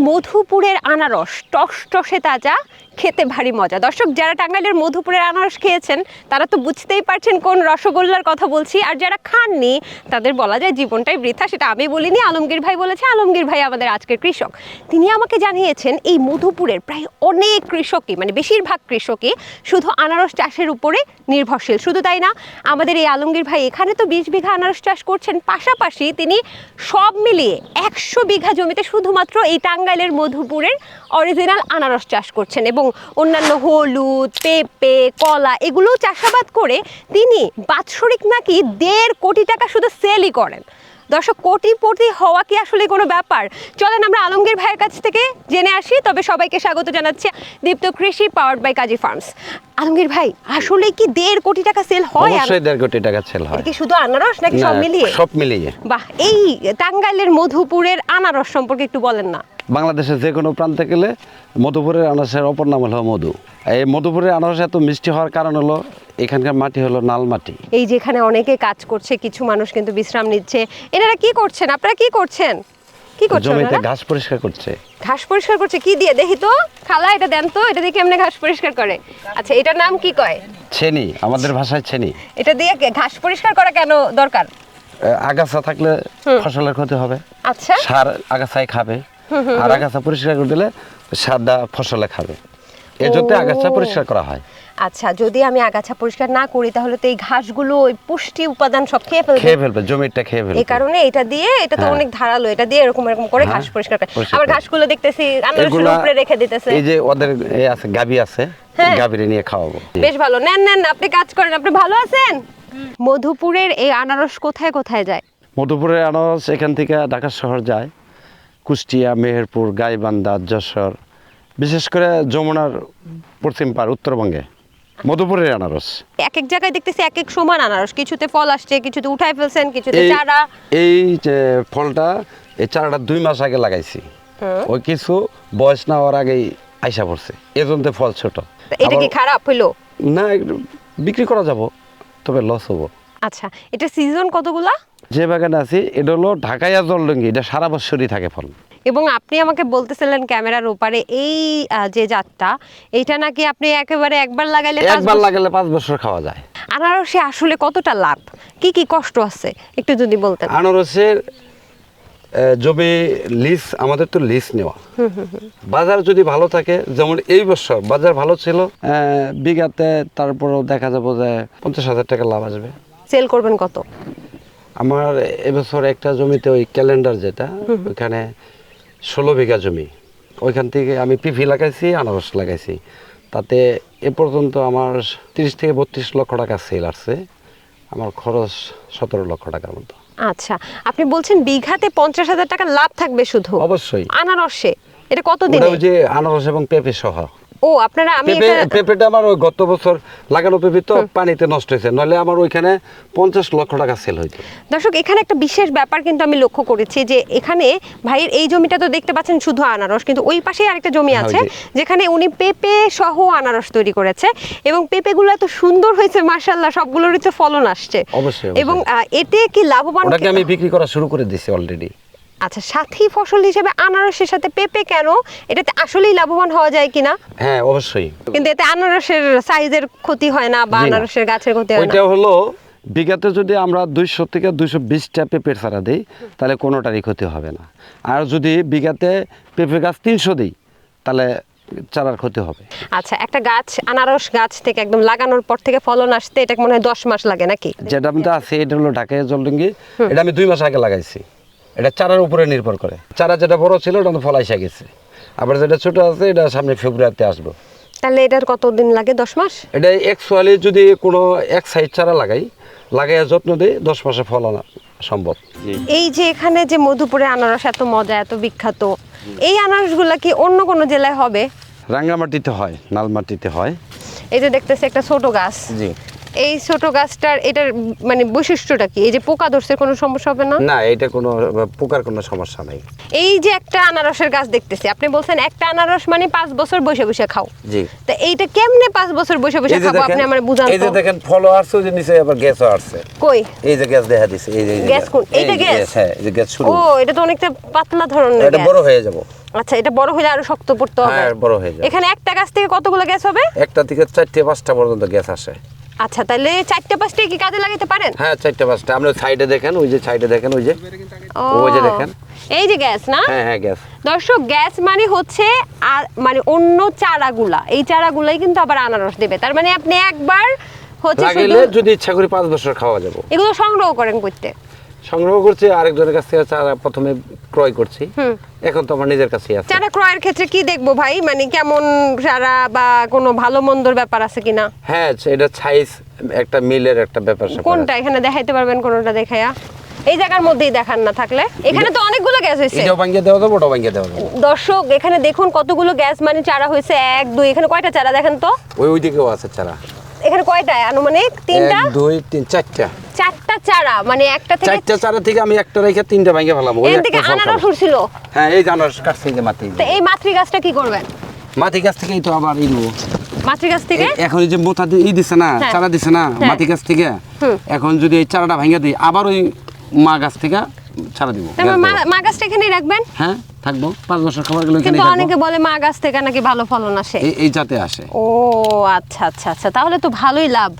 মধুপুরের আনারস টসটসে তাজা, খেতে ভারী মজা। দর্শক, যারা টাঙ্গাইলের মধুপুরের আনারস খেয়েছেন তারা তো বুঝতেই পারছেন কোন রসগোল্লার কথা বলছি, আর যারা খাননি তাদের বলা যায় জীবনটাই বৃথা। সেটা আমি বলিনি, আলমগীর ভাই বলেছে। আলমগীর ভাই আমাদের আজকের কৃষক, তিনি আমাকে জানিয়েছেন এই মধুপুরের প্রায় অনেক কৃষকই, মানে বেশিরভাগ কৃষকই শুধু আনারস চাষের উপরে নির্ভরশীল। শুধু তাই না, আমাদের এই আলমগীর ভাই এখানে তো 20 বিঘা আনারস চাষ করছেন, পাশাপাশি তিনি সব মিলিয়ে 100 বিঘা জমিতে শুধুমাত্র এই টাঙ্গাইলের মধুপুরের অরিজিনাল আনারস চাষ করছেন, এবং অন্যান্য হলুদ, পেঁপে, কলা এগুলোও চাষাবাদ করে তিনি বাৎসরিক নাকি 1.5 কোটি টাকা শুধু সেলই করেন। দর্শক, কোটিপতি হওয়া কি আসলে কোনো ব্যাপার? চলেন আমরা আলমগীর ভাইয়ের কাছ থেকে জেনে আসি। তবে সবাইকে স্বাগত জানাচ্ছি Deepto Krishi, powered by Kazi Farms. Alamgir ভাই, আসলে কি 1.5 কোটি টাকা সেল হয়? অবশ্যই 1.5 কোটি টাকা সেল হয়। কি শুধু আনারস নাকি সব মিলিয়ে? সব মিলিয়ে। বাহ, এই টাঙ্গাইলের মধুপুরের আনারস সম্পর্কে একটু বলেন না। বাংলাদেশের যে কোনো প্রান্তে গেলে মধুপুরের আনারসের অপর নাম হলো মধু। এই মধুপুরের আনারস এত মিষ্টি হওয়ার কারণ হলো এখানকার মাটি হলো নাল মাটি। এই যেখানে অনেকে কাজ করছে, কিছু মানুষ কিন্তু বিশ্রাম নিচ্ছে। এনারা কি করছেন? আপনারা কি করছেন? কি করছেন? জমিতে ঘাস পরিষ্কার করছে। ঘাস পরিষ্কার করছে কি দিয়ে? দেখি তো খালা, এটা দেন তো, এটা দিয়ে কেমনে ঘাস পরিষ্কার করে? আচ্ছা, এটার নাম কি কয়? ছেনি, আমাদের ভাষায় ছেনি। এটা দিয়ে ঘাস পরিষ্কার করা কেন দরকার? আগাছা থাকলে ফসলের ক্ষতি হবে। আচ্ছা, সার আগাছায় খাবে, আর আগাছা পরিষ্কার করে দিলে সারটা ফসলে খাবে। এর জন্য আগাছা পরিষ্কার করা হয়। আচ্ছা, যদি আমি আগাছা পরিষ্কার না করি তাহলে তো এই ঘাসগুলো ওই পুষ্টি উপাদান সব খেয়ে ফেলবে, জমিটা খেয়ে ফেলবে। এই কারণে এটা দিয়ে, এটা তো অনেক ধারালো, এটা দিয়ে এরকম করে ঘাস পরিষ্কার করে। আবার ঘাসগুলো দেখতেছি আনারসের উপরে রেখে দিতেছে। এই যে ওদের আছে গাবি আছে, গাবিরে নিয়ে খাওয়াবো। বেশ ভালো, নেন নেন, আপনি কাজ করেন। আপনি ভালো আছেন? মধুপুরের এই আনারস কোথায় কোথায় যায়? মধুপুরের আনারস এখান থেকে ঢাকা শহর যায়, কুষ্টিয়া, মেহেরপুর, গাইবান্ধা, যশোর, বিশেষ করে যমুনার পশ্চিম পার উত্তরবঙ্গে মধুপুরের আনারস। এক এক জায়গায় দেখতেছি এক এক সমান আনারস, কিছুতে ফল আসছে, কিছুতে উঠায় ফেলছেন, কিছুতে চারা। এই যে ফলটা, এই চারাটা 2 মাস আগে লাগাইছি, ওই কিছু বয়স না হওয়ার আগেই আইসা পড়ছে, এজন্য ফল ছোট। এটা কি খারাপ হইলো? না, বিক্রি করা যাব, তবে লস হবো। আচ্ছা, এটা সিজন কতগুলা? যে বাগানে আছি এটা হলো ঢাকাইয়া জলডঙ্গি, এটা সারা বছরই থাকে ফল। এবং আপনি আমাকে বলতেছিলেন ক্যামেরার ওপারে এই যে জাতটা, এটা নাকি আপনি একেবারে একবার লাগাইলে 5 বছর খাওয়া যায়। আনারসে আসলে কতটা লাভ, কি কি কষ্ট আছে একটু যদি বলতেন। আনারসের জমি লিজ, আমাদের তো লিজ নেওয়া। বাজার যদি ভালো থাকে, যেমন এই বছর বাজার ভালো ছিল, বিঘাতে তারপরেও দেখা যাবো যে 50,000 টাকা লাভ আসবে। সেল করবেন কত? আমার এবছর একটা জমিতে, ওই ক্যালেন্ডার যেটা, ওইখানে 16 বিঘা জমি, ওইখান থেকে আমি পিপি লাগাইছি, আনারস লাগাইছি। তাতে এ পর্যন্ত আমার 30 থেকে 32 লক্ষ টাকা সেল আসছে। আমার খরচ 17 লক্ষ টাকার মতো। আচ্ছা, আপনি বলছেন বিঘাতে 50,000 টাকা লাভ থাকবে শুধু? অবশ্যই। আনারসে এটা কতদিনে? ওই যে আনারস এবং পেঁপে সহ। ও, আপনারা পেঁপেটা আমার ওই গত বছর লাগানো পেঁপে তো পানিতে নষ্ট হয়েছে, নইলে আমার ওইখানে 50 লক্ষ টাকা সেল হইতো। দর্শক, এখানে একটা বিশেষ ব্যাপার কিন্তু আমি লক্ষ্য করেছি, যে এখানে ভাইয়ের এই জমিটা তো দেখতে পাচ্ছেন শুধু আনারস, কিন্তু ওই পাশে আরেকটা জমি আছে যেখানে উনি পেঁপে সহ আনারস তৈরি করেছে, এবং পেঁপেগুলো এত সুন্দর হয়েছে মাশাআল্লাহ, সবগুলোরই তো ফলন আসছে। অবশ্যই। এবং এতে কি লাভবান? ওটাকে আমি বিক্রি করা শুরু করে দিয়েছি অলরেডি। আচ্ছা, সাথী ফসল হিসেবে আনারসের সাথে পেঁপে কেন? এটাতে আসলেই লাভবান হওয়া যায় কিনা? হ্যাঁ, অবশ্যই। কিন্তু এতে আনারসের সাইজের ক্ষতি হয় না, বা আনারসের গাছের ক্ষতি হয় না? ওইটা হলো বিঘাতে যদি আমরা 200 থেকে 220টা পেঁপের চারা দিই, তাহলে কোনোটারই ক্ষতি হবে না। আর যদি বিঘাতে পেঁপে গাছ 300 দিই, তাহলে চারার ক্ষতি হবে। আচ্ছা, একটা গাছ, আনারস গাছ থেকে একদম লাগানোর পর থেকে ফলন আসতে এটা মনে হয় 10 মাস লাগে নাকি? যেটা আমাদের আছে এটা হলো ঢাকাইয়া জলডঙ্গি, এটা আমি 2 মাস আগে লাগাইছি। এটা চারার উপরে নির্ভর করে। চারা যেটা বড় ছিল ওটা ফল আইসা গেছে, আবার যেটা ছোট আছে এটা সামনে ফেব্রুয়ারিতে আসবে। তাহলে এটার কতদিন লাগে? 10 মাস? এটা অ্যাকচুয়ালি যদি কোনো এক সাইড চারা লাগাইয়া যত্ন দিই, 10 মাসে ফল আনা সম্ভব। এই যে এখানে যে মধুপুরে আনারস এত মজা, এত বিখ্যাত, এই আনারসগুলা কি অন্য কোনো জেলায় হবে? রাঙ্গামাটিতে হয়, নালমাটিতে হয়। এই যে দেখতেছি একটা ছোট গাছ। জি। এই ছোট গাছটার এটার মানে বৈশিষ্ট্যটা কি? এই যে পোকা ধরছে, কোনো সমস্যা হবে না? না, এটা কোনো পোকার কোনো সমস্যা নাই। এই যে একটা আনারসের গাছ দেখতেছি, আপনি বলছেন একটা আনারস মানে 5 বছর বসে বসে খাও। জি। তা এইটা কেমনে 5 বছর বসে বসে খাবো আপনি আমারে বুঝান তো। এই যে দেখেন ফলও আসছে, যে নিচে আবার গ্যাসও আসছে। কই? এই যে গ্যাস দেখা দিছে, এই যে গ্যাস কোন? এইটা গ্যাস? হ্যাঁ, এই যে গ্যাস শুরু। ও, এটা তো অনেকটা পাতলা ধরনের এটা গ্যাস। বড় হয়ে যাব। আচ্ছা, এটা বড় হলে আরো শক্ত পড়তে হবে। হ্যাঁ, বড় হয়ে যায়। এখানে একটা গাছ থেকে কতগুলো গ্যাস হবে? একটা থেকে 4টে 5টা পর্যন্ত গ্যাস আসে। আচ্ছা, তাহলে 4টে 5টে কি কাজে লাগাতে পারেন? হ্যাঁ, 4টে 5টা। আপনি সাইডে দেখেন, ওই যে সাইডে দেখেন, ওই যে ওই যে দেখেন, এই যে গ্যাস না? হ্যাঁ হ্যাঁ, গ্যাস। দর্শক, গ্যাস মানে হচ্ছে মানে অন্য চারাগুলা, এই চারাগুলাই কিন্তু আবার আনারস দেবে। তার মানে আপনি একবার হচ্ছে লাগাইলে যদি ইচ্ছা করি 5 বছর খাওয়া যাবে। এগুলো সংগ্রহ করেন করতে? সংগ্রহ করছি আরেকজনের কাছ থেকে চারা প্রথমে ক্রয় করছি, এখন তো আমার নিজের কাছেই আছে। চারা ক্রয়ের ক্ষেত্রে কি দেখবো ভাই, মানে কেমন চারা বা কোনো ভালো মন্দর ব্যাপার আছে কিনা? হ্যাঁ, এটা সাইজ একটা মিলের একটা ব্যাপার স্যাপার। কোনটা এখানে দেখাইতে পারবেন? কোনটা দেখায়া? এই জায়গার মধ্যেই দেখান না থাকলে। এখানে তো অনেকগুলো গ্যাস হয়েছে। এটাও ভাঙিয়ে দেওয়া যাবে, ওটাও ভাঙিয়ে দেওয়া যাবে। দর্শক, এখানে দেখুন কতগুলো গ্যাস মানে চারা হয়েছে। 1 2, এখানে কয়টা চারা দেখেন তো? ওই দিকেও আছে চারা। এখানে কয়টা আনুমানিক? 3টা? 1 2 3 4টা। 4টা চারা, মানে একটা থেকে 4টা চারা থেকে আমি একটা রেখে 3টা ভাঙিয়ে ফেলাম। ওই এর থেকে একটা ফল আনারস খাবো। উঠছিল। হ্যাঁ, এই আনারস কাটছে যে মাটি। তো এই মাতৃ গাছটা কি করবেন? মাটি গাছ থেকেই তো আবার এই নেবো। মাতৃ গাছ থেকে এখন এই যে মোটা দিয়ে দিছে না, হ্যাঁ। চারা দিছে না হ্যাঁ। মাটি গাছ থেকে, এখন যদি এই চারাটা ভাঙিয়ে দিই, আবার ওই মা গাছ থেকে চারা দিব। তারপর মা গাছটা এখানেই রাখবেন? হ্যাঁ, থাকবো 5 বছর খাবার গেলে এখানে কিন্তু থাকবো। অনেকে বলে মা গাছ থেকে নাকি ভালো ফলন আসে। এই জাতে আসে। ও আচ্ছা আচ্ছা আচ্ছা, তাহলে তো ভালোই লাভ।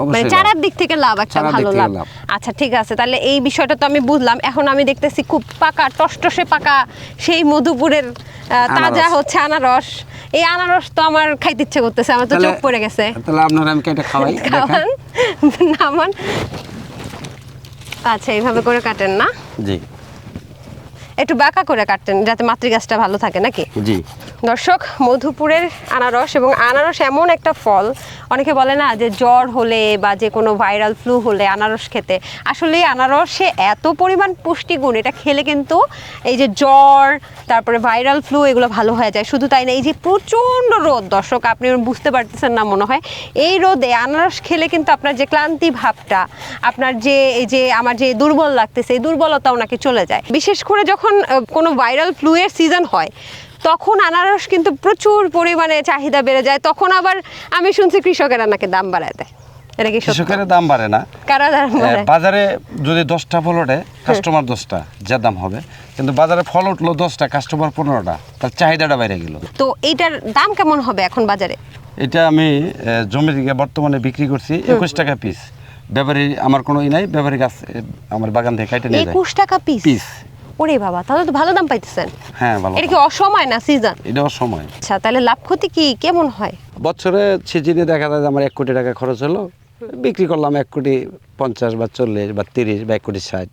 অবশ্যই মানে লাভ। চারার দিক থেকে লাভ, একটা চারার দিক ভালো থেকে লাভ। লাভ। আচ্ছা, ঠিক আছে, তাহলে এই বিষয়টা তো আমি বুঝলাম। এখন আমি দেখতেছি খুব পাকা টসটসে পাকা সেই মধুপুরের তাজা আনারস। হচ্ছে আনারস। এই আনারস তো আমার খাইতে ইচ্ছে করতেছে, আমার তো চোখ পড়ে গেছে। তাহলে আপনারা আমি কেটে খাওয়াই, দেখেন। খাওয়ান নামান। আচ্ছা, এইভাবে করে কাটেন না? জি একটু বাঁকা করে কাটতেন যাতে মাতৃগাছটা ভালো থাকে নাকি? জি। দর্শক, মধুপুরের আনারস, এবং আনারস এমন একটা ফল, অনেকে বলে না যে জ্বর হলে বা যে কোনো ভাইরাল ফ্লু হলে আনারস খেতে। আসলে আনারসে এত পরিমাণ পুষ্টিগুণ, এটা খেলে কিন্তু এই যে জ্বর, তারপরে ভাইরাল ফ্লু, এগুলো ভালো হয়ে যায়। শুধু তাই না, এই যে প্রচণ্ড রোদ, দর্শক আপনি বুঝতে পারতেছেন না মনে হয়, এই রোদে আনারস খেলে কিন্তু আপনার যে ক্লান্তি ভাবটা, আপনার যে এই যে আমার যে দুর্বল লাগতেছে, এই দুর্বলতাও নাকি চলে যায়। বিশেষ করে যখন কোনো ভাইরাল ফ্লু এর সিজন হয়, তখন আনারস কিন্তু প্রচুর পরিমাণে চাহিদা বেড়ে যায়। তখন আবার আমি শুনছি কৃষকেরা নাকি দাম বাড়ায় দেয়। এটা কি সত্য? কৃষকের দাম বাড়ে না, কারা দাম বাড়ায়? বাজারে যদি 10টা ফল ওঠে, কাস্টমার 10টা, যে দাম হবে। কিন্তু বাজারে ফল উঠলো 10টা, কাস্টমার 15টা, তার চাহিদাটা বাইরে গেল। তো এইটার দাম কেমন হবে এখন বাজারে? এটা আমি জমি থেকে বর্তমানে বিক্রি করছি 21 টাকা পিস। ব্যাপারী আমার কোনো নাই, ব্যাপারী গাছ আমার বাগান থেকে কেটে নিয়ে যায়। 21 টাকা পিস? পিস। ওরে বাবা, তাহলে তো ভালো দাম পাইতেছেন। হ্যাঁ, ভালো। এটা কি অসময় না সিজন? এটাও সময়। আচ্ছা, তাহলে লাভ ক্ষতি কি কেমন হয়? বছরে সিজনে দেখা যায় যে আমার 1 কোটি টাকা খরচ হলো, বিক্রি করলাম 1,50,00,000 বা 40 বা 30 বা 1,60,00,000।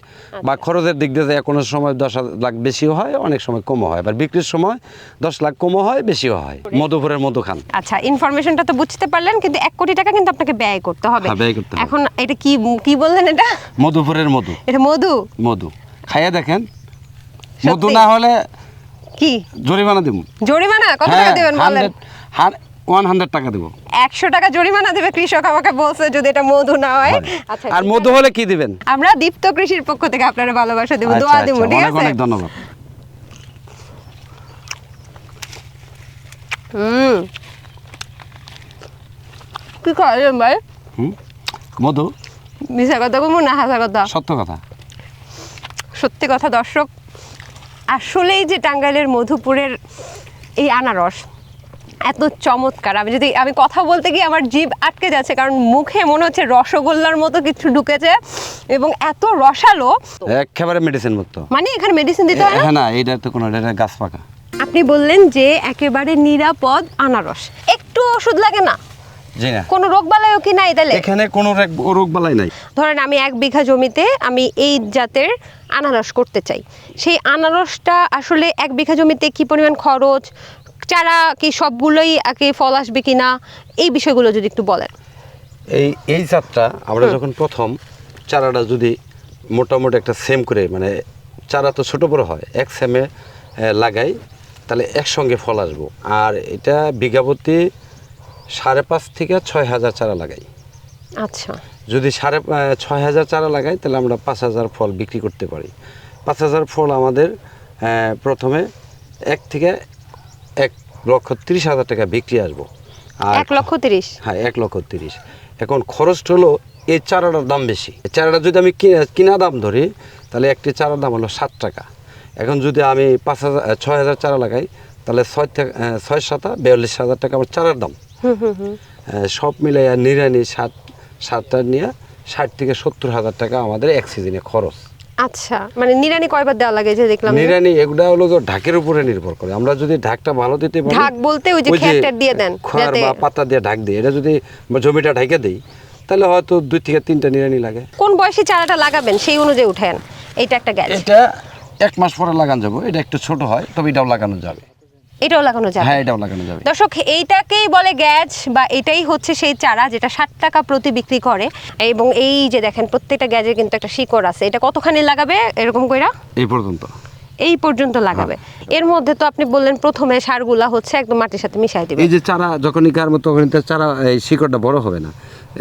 বা খরচের দিক দিয়ে কোনো সময় 10 লাখ বেশিও হয়, অনেক সময় কমও হয়। আবার বিক্রির সময় 10 লাখ কমও হয়, বেশিও হয়। মধুপুরের মধু খান। আচ্ছা, ইনফরমেশনটা তো বুঝতে পারলেন, কিন্তু 1 কোটি টাকা কিন্তু আপনাকে ব্যয় করতে হবে। হ্যাঁ, ব্যয় করতে হবে। এখন এটা কি কি বললেন? এটা মধুপুরের মধু। এটা মধু? মধু খাইয়ে দেখেন, সত্যি? মধু না হলে কি জরিমানা দেব। জরিমানা? কত টাকা দিবেন বলেন? 100 টাকা দেব। 100 টাকা জরিমানা দেবে কৃষক, আমাকে বলছে যদি এটা মধু না হয়। আচ্ছা, আর মধু হলে কি দিবেন? আমরা দীপ্ত কৃষির পক্ষ থেকে আপনারা ভালোবাসা দেব, আচ্ছা, দোয়া দেব, আচ্ছা, ঠিক অনেক আছে? অনেক ধন্যবাদ। কি করেন ভাই? মধু মিশা কথা বলবো না হাসা কথা? সত্য কথা। সত্যি কথা। দর্শক, আসলেই যে টাঙ্গাইলের মধুপুরের এই আনারস এত চমৎকার, আমি কথা বলতে গিয়ে আমার জিভ আটকে যাচ্ছে, কারণ মুখে মনে হচ্ছে রসগোল্লার মতো কিছু ঢুকেছে, এবং এত রসালো। একেবারে মেডিসিন মুক্ত। মানে এখানে মেডিসিন দিতে হয় না? হ্যাঁ, না, এটা তো কোনো, এটা গাছ পাকা। আপনি বললেন যে একেবারে নিরাপদ আনারস, একটু ওষুধ লাগে না? জি না, কোনো রোগ বালাইও কি নাই তাহলে? এখানে কোনো রোগ বালাই নাই। ধরেন আমি 1 বিঘা জমিতে আমি এই জাতের আনারস করতে চাই, সেই আনারসটা আসলে 1 বিঘা জমিতে কি পরিমাণ খরচ, চারা কি সবগুলোই কি ফল আসবে কিনা, এই বিষয়গুলো যদি একটু বলেন। এই জাতটা আমরা যখন প্রথম চারাটা যদি মোটামুটি একটা সেম করে, মানে চারা তো ছোট বড় হয়, এক সেমে লাগাই, তাহলে একসঙ্গে ফল আসবো। আর এটা বিঘাপতি 5,500 থেকে 6,000 চারা লাগাই। আচ্ছা, যদি 6,500 চারা লাগাই, তাহলে আমরা 5,000 ফল বিক্রি করতে পারি। 5,000 ফল আমাদের প্রথমে 1 থেকে 1,30,000 টাকা বিক্রি আসবো। আর 1,30,000? হ্যাঁ, 1,30,000। এখন খরচ হলো এই চারাটার দাম বেশি। চারাটা যদি আমি কিনা দাম ধরি, তাহলে একটি চারার দাম হলো 7 টাকা। এখন যদি আমি 6,000 চারা লাগাই তাহলে 6-7 টাকা আমার চারার দাম। সব মিলাই নিরানি সারটা নিয়ে 60 থেকে 70,000 টাকা আমাদের এক সিজনে খরচ। আচ্ছা, মানে নিরানি কয়বার দেওয়া লাগে যে দেখলাম? নিরানি এগুলা হলো তো ঢাকের উপরে নির্ভর করে। আমরা যদি ঢাকটা ভালো দিতে পারি, ঢাক বলতে ওই যে খেরটা দিয়ে দেন খড় বা পাতা দিয়ে ঢাক দিই, এটা যদি জমিটা ঢাকে দেই তাহলে হয়তো 2 থেকে 3টা নিরানি লাগে। কোন বয়সে চারাটা লাগাবেন সেই অনুযায়ী উঠেন। এটা একটা গাছ, এটা 1 মাস পরে লাগানো যাবে। এটা একটু ছোট হয়, তবে এটাও লাগানো যাবে। এটাও লাগানো যাবে? হ্যাঁ, এটাও লাগানো যাবে। দর্শক, এইটাকেই বলে গ্যাজ, বা এটাই হচ্ছে সেই চারা যেটা 60 টাকা প্রতি বিক্রি করে। এবং এই যে দেখেন প্রত্যেকটা গ্যাজের কিন্তু একটা শিকড় আছে। এটা কতখানি লাগাবে এরকম কইরা? এই পর্যন্ত। এই পর্যন্ত লাগাবে। এর মধ্যে তো আপনি বললেন প্রথমে সারগুলা হচ্ছে একদম মাটির সাথে মিশাই দিবেন। এই যে চারা যখনই গাড়বো তখন চারা এই শিকড়টা বড় হবে না।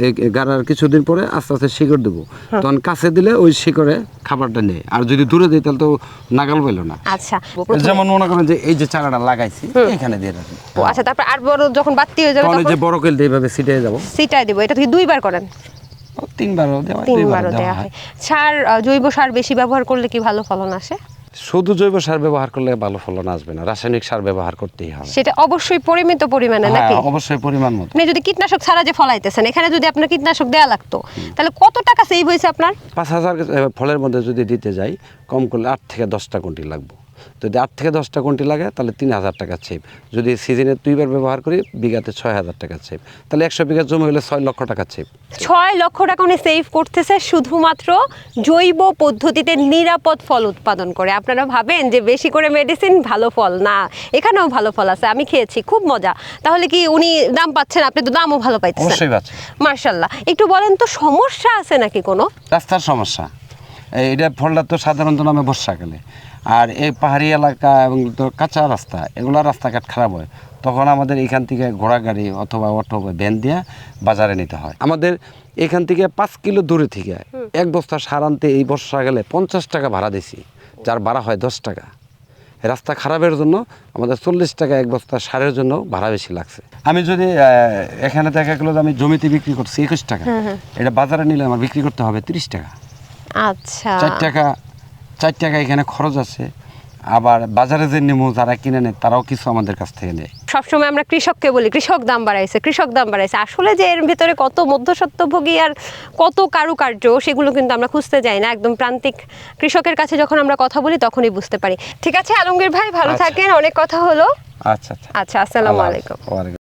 এই গাড়ার কিছুদিন পরে আস্তে আস্তে শিকড় দেবো, তখন কাছে দিলে ওই শিকড়ে খাবারটা নেই। আর যদি দূরে দিই তাহলে তো নাগাল পেলো না। আচ্ছা, যেমন মনে করেন যে এই যে চারাটা লাগাইছি এখানে দিয়ে রাখি। আচ্ছা, তারপর আর বড় যখন বাড়তি হয়ে যাবে তখন এই তখন যে বড় কেল দিয়ে এইভাবে ছিটিয়ে যাবো। সিটাই দিব। এটা কি 2বার করেন? 3বারও দেওয়া হয়, 3বারও 2বারও দেওয়া দেওয়া হয়। হয়। সার জৈব সার বেশি ব্যবহার করলে কি ভালো ফলন আসে? শুধু জৈব সার ব্যবহার করলে ভালো ফলন আসবে না, রাসায়নিক সার ব্যবহার করতেই হবে। সেটা অবশ্যই পরিমিত পরিমাণে হ্যাঁ, নাকি? অবশ্যই পরিমাণ মতো। আপনি যদি কীটনাশক ছাড়া যে ফলাইতেছেন, এখানে যদি আপনার কীটনাশক দেয়া লাগতো তাহলে কত টাকা সেভ হয়েছে আপনার? 5,000 ফলের মধ্যে যদি দিতে যাই কম করলে 8 থেকে 10টা কুইন্টাল লাগবে। যদি 8 থেকে 10টা কুইন্টাল লাগে তাহলে 3,000 টাকা সেভ। যদি সিজনে 2বার ব্যবহার করি বিঘাতে 6,000 টাকা সেভ। তাহলে 100 বিঘা জমি হলে 6 লক্ষ টাকা সেভ। 6 লক্ষ টাকা উনি সেভ করতেছে শুধুমাত্র জৈব পদ্ধতিতে নিরাপদ ফল উৎপাদন করে। আপনারা ভাবেন যে বেশি করে মেডিসিন ভালো ফল না, এখানেও ভালো ফল আছে, আমি খেয়েছি, খুব মজা। তাহলে কি উনি দাম পাচ্ছেন? আপনি তো দামও ভালো পাইতেছেন। অবশ্যই পাচ্ছে। মার্শাল্লাহ। একটু বলেন তো সমস্যা আছে নাকি কোনো? রাস্তার সমস্যা। এটা ফলটা তো সাধারণত নামে বর্ষাকালে, আর এই পাহাড়ি এলাকা এবং তো কাঁচা রাস্তা, এগুলো রাস্তাঘাট খারাপ হয়, তখন আমাদের এখান থেকে ঘোড়া গাড়ি অথবা অটো বা ভ্যান দিয়ে বাজারে নিতে হয়। আমাদের এখান থেকে 5 কিলো দূরে থেকে 1 বস্তা সার আনতে এই বর্ষাকালে 50 টাকা ভাড়া দিছি, যার ভাড়া হয় 10 টাকা। রাস্তা খারাপের জন্য আমাদের 40 টাকা 1 বস্তা সারের জন্য ভাড়া বেশি লাগছে। আমি যদি এখানে দেখা গেলো আমি জমিতে বিক্রি করছি 21 টাকা, এটা বাজারে নিলে আমার বিক্রি করতে হবে 30 টাকা। আচ্ছা, 4 টাকা এখানে খরচ আছে। আবার বাজারে যে নেমু যারা কিনে নেয় তারাও কিছু আমাদের কাছ থেকে নেয়। সবসময় আমরা কৃষককে বলি কৃষক দাম বাড়াইছে, কৃষক দাম বাড়াইছে। আসলে যে এর ভিতরে কত মধ্যস্বত্বভোগী আর কত কারুকার্য, সেগুলো কিন্তু আমরা খুঁজতে যাই না। একদম প্রান্তিক কৃষকের কাছে যখন আমরা কথা বলি তখনই বুঝতে পারি। ঠিক আছে আলমগীর ভাই, ভালো থাকেন। অনেক কথা হলো। আচ্ছা আচ্ছা, আচ্ছা, আসসালামু আলাইকুম।